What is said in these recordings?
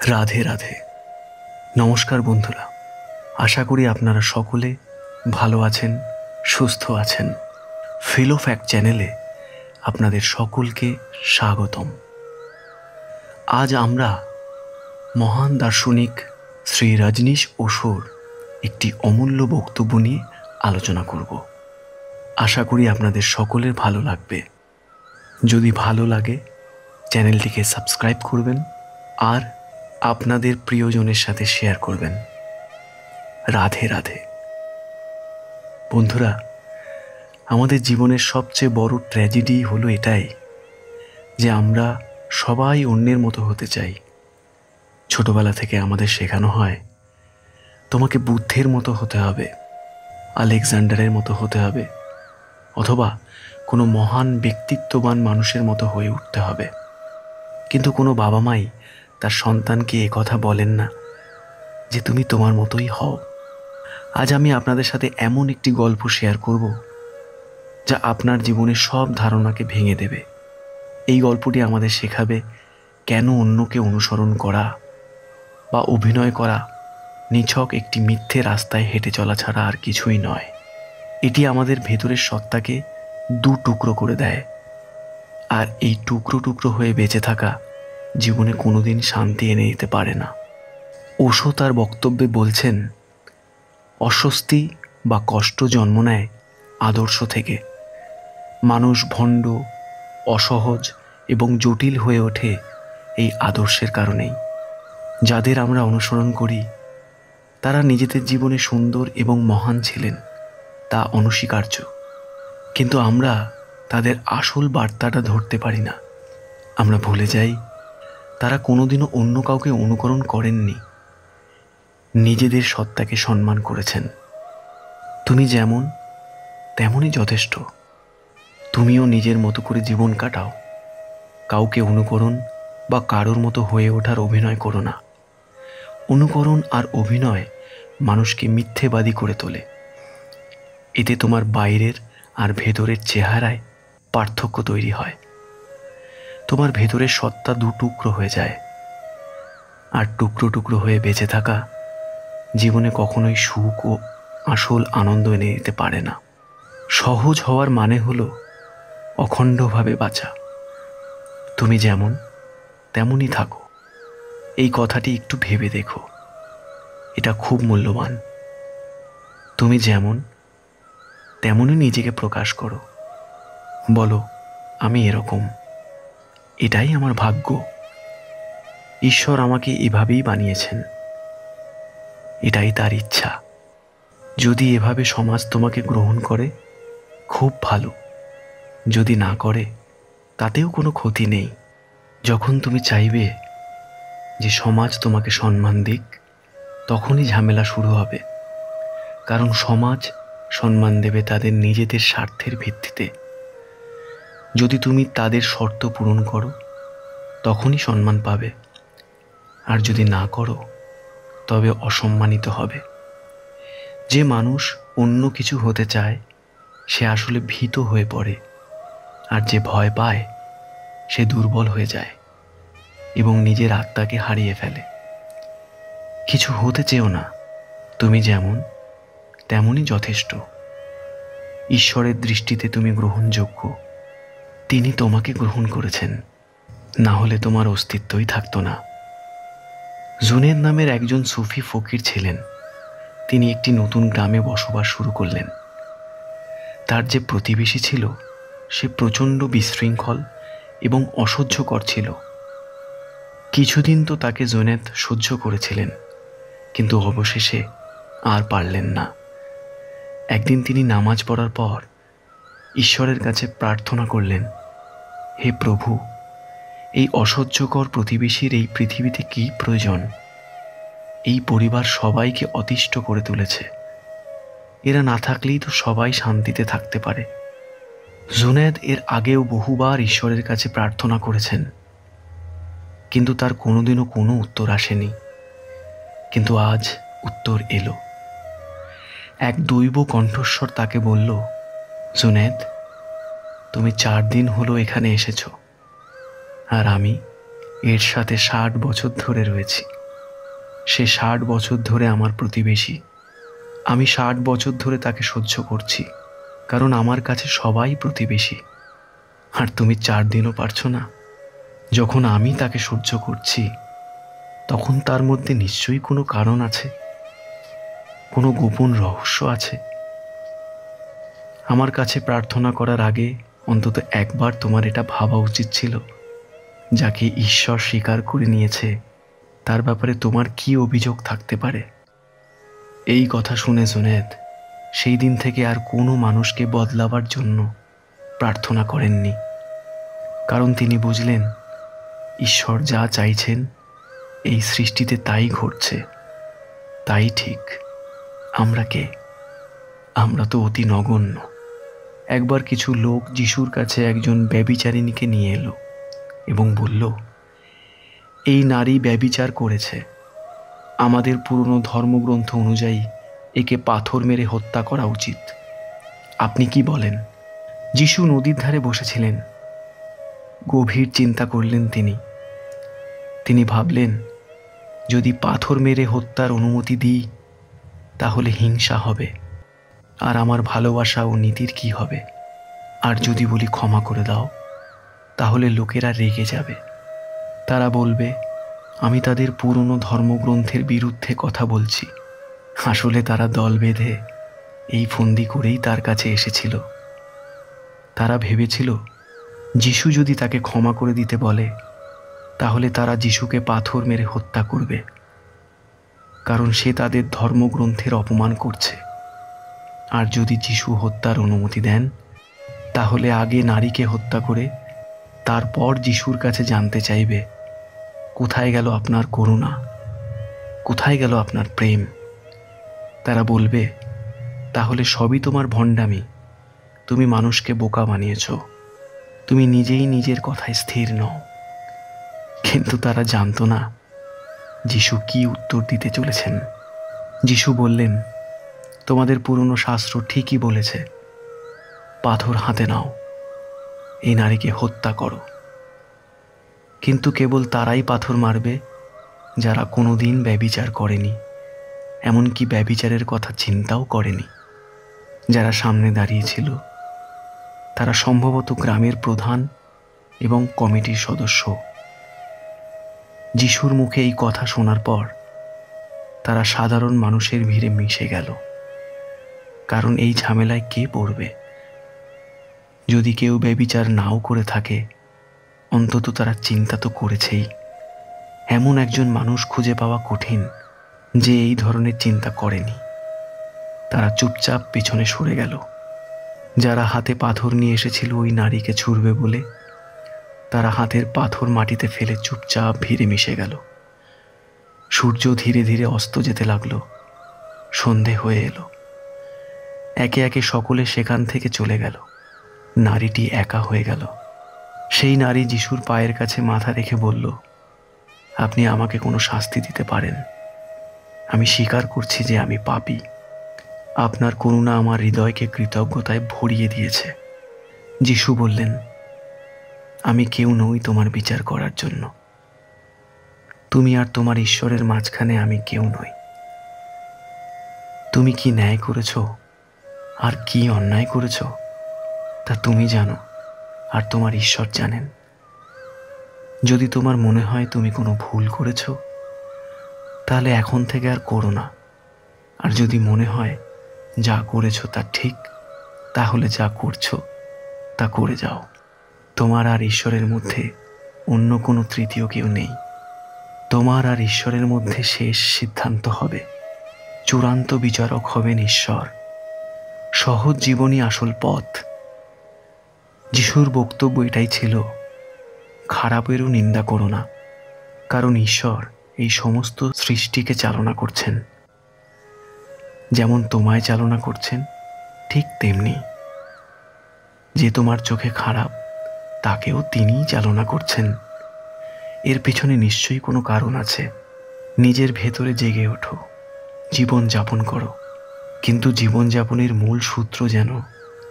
রাধে রাধে। নমস্কার বন্ধুরা, আশা করি আপনারা সকলে ভালো আছেন, সুস্থ আছেন। ফিলো ফ্যাক্ট চ্যানেলে আপনাদের সকলকে স্বাগতম। আজ আমরা মহান দার্শনিক শ্রী রজনীশ ওশোর একটি অমূল্য বক্তব্য নিয়ে আলোচনা করব। আশা করি আপনাদের সকলের ভালো লাগবে। যদি ভালো লাগে চ্যানেলটিকে সাবস্ক্রাইব করবেন আর আপনাদের প্রিয়জনের সাথে শেয়ার করবেন। রাধে রাধে। বন্ধুরা, আমাদের জীবনের সবচেয়ে বড় ট্র্যাজেডি হলো এটাই যে আমরা সবাই অন্যের মতো হতে চাই। ছোটবেলা থেকে আমাদের শেখানো হয় তোমাকে বুদ্ধের মতো হতে হবে, আলেকজান্ডারের মতো হতে হবে, অথবা কোনো মহান ব্যক্তিত্ববান মানুষের মতো হয়ে উঠতে হবে। কিন্তু কোনো বাবা মাই তার সন্তানকে এ কথা বলেন না যে তুমি তোমার মতোই হও। আজ আমি আপনাদের সাথে এমন একটি গল্প শেয়ার করব যা আপনার জীবনের সব ধারণাকে ভেঙে দেবে। এই গল্পটি আমাদের শেখাবে কেন অন্যকে অনুসরণ করা বা অভিনয় করা নিছক একটি মিথ্যে রাস্তায় হেঁটে চলা ছাড়া আর কিছুই নয়। এটি আমাদের ভেতরের সত্তাকে দু টুকরো করে দেয়, আর এই টুকরো টুকরো হয়ে বেঁচে থাকা জীবনে কোনোদিন শান্তি এনে দিতে পারে না। ওশো তার বক্তব্যে বলছেন, অস্বস্তি বা কষ্ট জন্ম নেয় আদর্শ থেকে। মানুষ ভণ্ড, অসহজ এবং জটিল হয়ে ওঠে এই আদর্শের কারণেই। যাদের আমরা অনুসরণ করি তারা নিজেদের জীবনে সুন্দর এবং মহান ছিলেন, তা অনস্বীকার্য। কিন্তু আমরা তাদের আসল বার্তাটা ধরতে পারি না। আমরা ভুলে যাই তারা কোনোদিনও অন্য কাউকে অনুকরণ করেননি, নিজেদের সত্তাকে সম্মান করেছেন। তুমি যেমন তেমনই যথেষ্ট। তুমিও নিজের মতো করে জীবন কাটাও। কাউকে অনুকরণ বা কারোর মতো হয়ে ওঠার অভিনয় করো না। অনুকরণ আর অভিনয় মানুষকে মিথ্যেবাদী করে তোলে। এতে তোমার বাইরের আর ভেতরের চেহারায় পার্থক্য তৈরি হয়। তোমার ভেতরের সত্তা দু টুকরো হয়ে যায়, আর টুকরো টুকরো হয়ে বেঁচে থাকা জীবনে কখনোই সুখ ও আসল আনন্দ এনে দিতে পারে না। সহজ হওয়ার মানে হলো অখণ্ডভাবে বাঁচা। তুমি যেমন তেমনই থাকো। এই কথাটি একটু ভেবে দেখো, এটা খুব মূল্যবান। তুমি যেমন তেমনই নিজেকে প্রকাশ করো। বলো, আমি এরকম, এটাই আমার ভাগ্য। ঈশ্বর আমাকে এভাবেই বানিয়েছেন, এটাই তার ইচ্ছা। যদি এভাবে সমাজ তোমাকে গ্রহণ করে খুব ভালো, যদি না করে তাতেও কোনো ক্ষতি নেই। যখন তুমি চাইবে যে সমাজ তোমাকে সম্মান দিক, তখনই ঝামেলা শুরু হবে। কারণ সমাজ সম্মান দেবে তাদের নিজেদের স্বার্থের ভিত্তিতে। যদি তুমি তাদের শর্ত পূরণ করো তখনই সম্মান পাবে, আর যদি না করো তবে অসম্মানিত হবে। যে মানুষ অন্য কিছু হতে চায় সে আসলে ভীত হয়ে পড়ে, আর যে ভয় পায় সে দুর্বল হয়ে যায় এবং নিজের আত্মাকে হারিয়ে ফেলে। কিছু হতে চেও না, তুমি যেমন তেমনই যথেষ্ট। ঈশ্বরের দৃষ্টিতে তুমি গ্রহণযোগ্য। তিনি তোমাকে গ্রহণ করেছেন, না হলে তোমার অস্তিত্বই থাকতো না। জুনেদ নামের একজন সুফি ফকির ছিলেন। তিনি একটি নতুন গ্রামে বসবাস শুরু করলেন। তার যে প্রতিবেশী ছিল সে প্রচণ্ড বিশৃঙ্খল এবং অসহ্যকর ছিল। কিছুদিন তো তাকে জুনেদ সহ্য করেছিলেন, কিন্তু অবশেষে আর পারলেন না। একদিন তিনি নামাজ পড়ার পর ঈশ্বরের কাছে প্রার্থনা করলেন, হে প্রভু, এই অসহ্যকর প্রতিবেশীর এই পৃথিবীতে কী প্রয়োজন? এই পরিবার সবাইকে অতিষ্ঠ করে তুলেছে। এরা না থাকলেই তো সবাই শান্তিতে থাকতে পারে। জুনেদ এর আগেও বহুবার ঈশ্বরের কাছে প্রার্থনা করেছেন, কিন্তু তার কোনোদিনও কোনো উত্তর আসেনি। কিন্তু আজ উত্তর এলো। এক দৈব কণ্ঠস্বর তাকে বলল, জুনেদ, তুমি 4 দিন হলো এখানে এসেছো, আর আমি এর সাথে 60 বছর ধরে রয়েছি। সে 60 বছর ধরে আমার প্রতিবেশী। আমি 60 বছর ধরে তাকে সহ্য করছি, কারণ আমার কাছে সবাই প্রতিবেশী। আর তুমি 4 দিনও পারছো না? যখন আমি তাকে সহ্য করছি, তখন তার মধ্যে নিশ্চয়ই কোনো কারণ আছে, কোনো গোপন রহস্য আছে। আমার কাছে প্রার্থনা করার আগে অন্তত একবার তোমার এটা ভাবা উচিত ছিল, যাকে ঈশ্বর স্বীকার করে নিয়েছে তার ব্যাপারে তোমার কি অভিযোগ থাকতে পারে। এই কথা শুনে জুনেদ সেই দিন থেকে আর কোনো মানুষকে বদলাবার জন্য প্রার্থনা করেননি, কারণ তিনি বুঝলেন ঈশ্বর যা চাইছেন এই সৃষ্টিতে তাই ঘটছে, তাই ঠিক। আমরা কে? আমরা তো অতি নগণ্য। একবার কিছু লোক যিশুর কাছে একজন ব্যভিচারিণীকে নিয়ে এলো এবং বলল, এই নারী ব্যভিচার করেছে। আমাদের পুরনো ধর্মগ্রন্থ অনুযায়ী একে পাথর মেরে হত্যা করা উচিত। আপনি কি বলেন? যিশু নদীর ধারে বসেছিলেন। গভীর চিন্তা করলেন তিনি ভাবলেন, যদি পাথর মেরে হত্যার অনুমতি দিই তাহলে হিংসা হবে, আর আমার ভালোবাসা ও নীতির কি হবে? আর যদি বলি ক্ষমা করে দাও, তাহলে লোকেরা রেগে যাবে। তারা বলবে আমি তাদের পুরনো ধর্মগ্রন্থের বিরুদ্ধে কথা বলছি। আসলে তারা দল বেঁধে এই ফন্দি করেই তার কাছে এসেছিল। তারা ভেবেছিল যিশু যদি তাকে ক্ষমা করে দিতে বলে, তাহলে তারা যিশুকে পাথর মেরে হত্যা করবে, কারণ সে তাদের ধর্মগ্রন্থের অপমান করছে। আর যদি যিশু হত্যার অনুমতি দেন, তাহলে আগে নারীকে হত্যা করে তারপর যিশুর কাছে জানতে চাইবে, কোথায় গেল আপনার করুণা, কোথায় গেল আপনার প্রেম? তারা বলবে, তাহলে সবই তোমার ভণ্ডামি। তুমি মানুষকে বোকা বানিয়েছ, তুমি নিজেই নিজের কথায় স্থির নও। কিন্তু তারা জানতো না যিশু কি উত্তর দিতে চলেছেন। যিশু বললেন, তোমাদের পুরনো শাস্ত্র ঠিকই বলেছে, পাথর হাতে নাও, এই নারীকে হত্যা করো। কিন্তু কেবল তারাই পাথর মারবে যারা কোনোদিন ব্যভিচার করেনি, এমনকি ব্যভিচারের কথা চিন্তাও করেনি। যারা সামনে দাঁড়িয়েছিল তারা সম্ভবত গ্রামের প্রধান এবং কমিটির সদস্য। যিশুর মুখে এই কথা শোনার পর তারা সাধারণ মানুষের ভিড়ে মিশে গেল, কারণ এই ঝামেলায় কে পড়বে? যদি কেউ ব্যভিচার নাও করে থাকে, অন্তত তারা চিন্তা তো করেছেই। এমন একজন মানুষ খুঁজে পাওয়া কঠিন যে এই ধরনের চিন্তা করেনি। তারা চুপচাপ পিছনে সরে গেল। যারা হাতে পাথর নিয়ে এসেছিল ওই নারীকে ছুঁড়বে বলে, তারা হাতের পাথর মাটিতে ফেলে চুপচাপ ভিড়ে মিশে গেল। সূর্য ধীরে ধীরে অস্ত যেতে লাগলো। সন্ধে হয়ে এলো। একে একে সকলে সেখান থেকে চলে গেল। নারীটি একা হয়ে গেল। সেই নারী যিশুর পায়ের কাছে মাথা রেখে বলল, আপনি আমাকে কোনো শাস্তি দিতে পারেন। আমি স্বীকার করছি যে আমি পাপী। আপনার করুণা আমার হৃদয়কে কৃতজ্ঞতায় ভরিয়ে দিয়েছে। যিশু বললেন, আমি কেউ নই তোমার বিচার করার জন্য। তুমি আর তোমার ঈশ্বরের মাঝখানে আমি কেউ নই। তুমি কি ন্যায় করেছ আর কি অন্যায় করেছ তা তুমি জানো, আর তোমার ঈশ্বর জানেন। যদি তোমার মনে হয় তুমি কোনো ভুল করেছ, তাহলে এখন থেকে আর করো না। আর যদি মনে হয় যা করেছ তা ঠিক, তাহলে যা করছো তা করে যাও। তোমার আর ঈশ্বরের মধ্যে অন্য কোনো তৃতীয় কেউ নেই। তোমার আর ঈশ্বরের মধ্যে শেষ সিদ্ধান্ত হবে। চূড়ান্ত বিচারক হবেন ঈশ্বর। সহজ জীবনই আসল পথ। যিশুর বক্তব্য এটাই ছিল, খারাপেরও নিন্দা করো না, কারণ ঈশ্বর এই সমস্ত সৃষ্টিকে চালনা করছেন। যেমন তোমায় চালনা করছেন, ঠিক তেমনি যে তোমার চোখে খারাপ তাকেও তিনিই চালনা করছেন। এর পেছনে নিশ্চয়ই কোনো কারণ আছে। নিজের ভেতরে জেগে ওঠো, জীবন যাপন করো, কিন্তু জীবনযাপনের মূল সূত্র যেন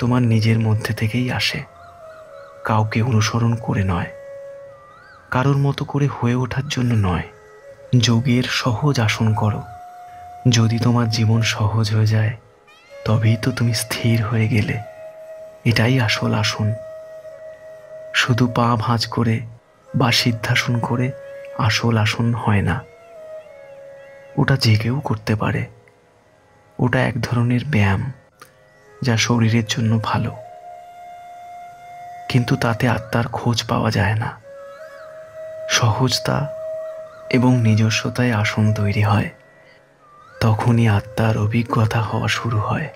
তোমার নিজের মধ্যে থেকেই আসে, কাউকে অনুসরণ করে নয়, কারোর মতো করে হয়ে ওঠার জন্য নয়। যোগের সহজ আসন করো। যদি তোমার জীবন সহজ হয়ে যায়, তবেই তো তুমি স্থির হয়ে গেলে। এটাই আসল আসন। শুধু পা ভাঁজ করে বা সিদ্ধাসন করে আসল আসন হয় না। ওটা যে কেউ করতে পারে। ওটা এক ধরনের ব্যায়াম, যা শরীরের জন্য ভালো, কিন্তু তাতে আত্মার খোঁজ পাওয়া যায় না। সহজতা এবং নিজস্বতায় আসন তৈরি হয়, তখনই আত্মার অভিজ্ঞতা হওয়া শুরু হয়।